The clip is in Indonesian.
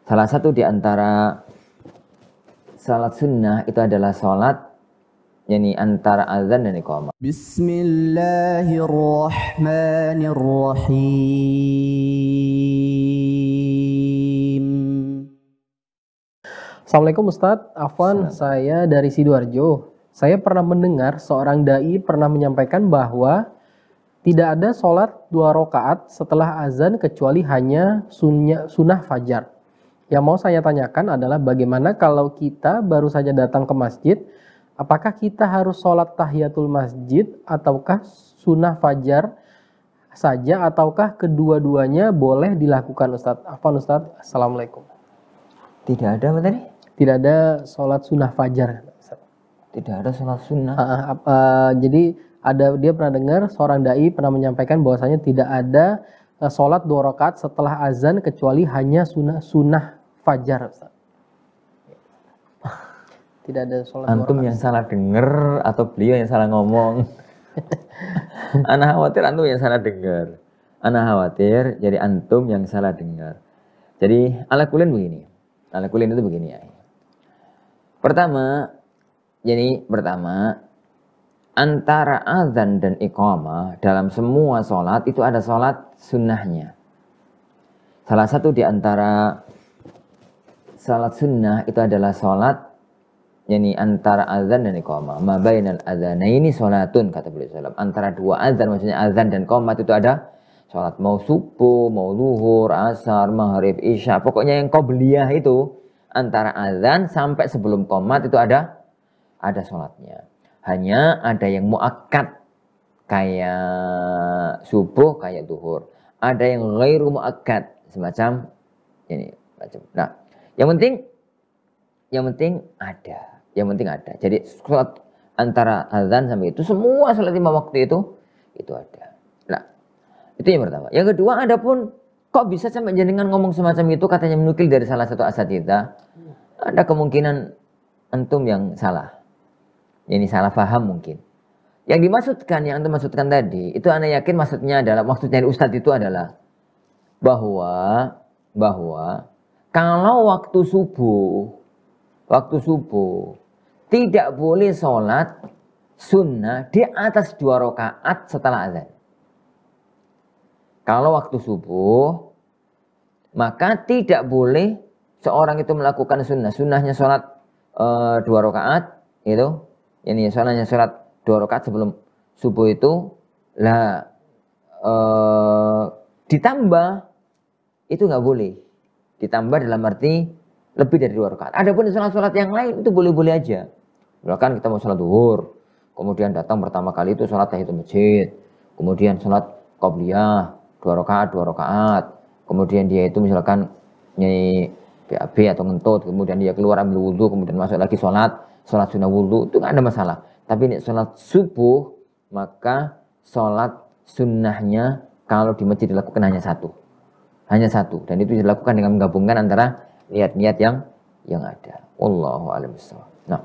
Salah satu di antara salat sunnah itu adalah salat yakni antara azan dan iqamah. Bismillahirrahmanirrahim. Assalamualaikum Ustadz, Afwan, saya dari Sidoarjo. Saya pernah mendengar seorang dai pernah menyampaikan bahwa tidak ada sholat 2 rakaat setelah azan kecuali hanya sunnah fajar. Yang mau saya tanyakan adalah bagaimana kalau kita baru saja datang ke masjid, apakah kita harus sholat tahiyatul masjid ataukah sunnah fajar saja ataukah kedua-duanya boleh dilakukan Ustadz? Afwan Ustadz, Assalamualaikum. Tidak ada apa tadi? Tidak ada sholat sunnah fajar. Tidak ada sholat sunnah. Jadi dia pernah dengar seorang dai pernah menyampaikan bahwasanya tidak ada sholat 2 rakaat setelah azan kecuali hanya sunnah fajar. Tidak ada sholat. Antum yang salah dengar atau beliau yang salah ngomong? Ana khawatir antum yang salah dengar. Ana khawatir jadi antum yang salah dengar. Jadi ala kulin begini. Ala kulin itu begini ya. Pertama, antara azan dan iqamah dalam semua sholat itu ada sholat sunnahnya. Salah satu di antara sholat sunnah itu adalah sholat antara azan dan iqamah. Ma bainal adzanaini sholatun, kata beliau sallam. Antara dua azan, maksudnya azan dan qomat itu ada sholat. Mau subuh, mau zuhur, asar, maghrib, isya. Pokoknya yang qobliyah itu antara azan sampai sebelum qomat itu ada sholatnya. Hanya ada yang muakkad kayak subuh, kayak zuhur. Ada yang ghairu muakkad semacam ini, macam. Nah, yang penting ada. Jadi sholat antara azan sampai itu semua sholat 5 waktu itu ada. Nah, itu yang pertama. Yang kedua, adapun kok bisa sampai jenengan ngomong semacam itu, katanya menukil dari salah satu asatidz, ada kemungkinan antum yang salah. Ini salah paham mungkin. Yang yang antum maksudkan tadi, itu ana yakin maksudnya dari Ustadz itu adalah bahwa kalau waktu subuh tidak boleh sholat sunnah di atas 2 rakaat setelah azan. Kalau waktu subuh, maka tidak boleh seorang itu melakukan sunnahnya sholat 2 rakaat itu. Ini soalnya sholat 2 rakaat sebelum subuh itu ditambah itu nggak boleh. Ditambah dalam arti lebih dari 2 rakaat. Adapun sholat yang lain itu boleh-boleh aja. Misalkan kita mau sholat zuhur, kemudian datang pertama kali itu sholat tahiyatul masjid, kemudian sholat qobliyah 2 rakaat, kemudian dia itu misalkan nyanyi BAB atau ngentut, kemudian dia keluar ambil wudhu, kemudian masuk lagi sholat sunnah wudhu, itu nggak ada masalah. Tapi ini sholat subuh, maka sholat sunnahnya kalau di masjid dilakukan hanya satu, dan itu dilakukan dengan menggabungkan antara niat-niat yang ada. Wallahu a'lam bishawab. Nah.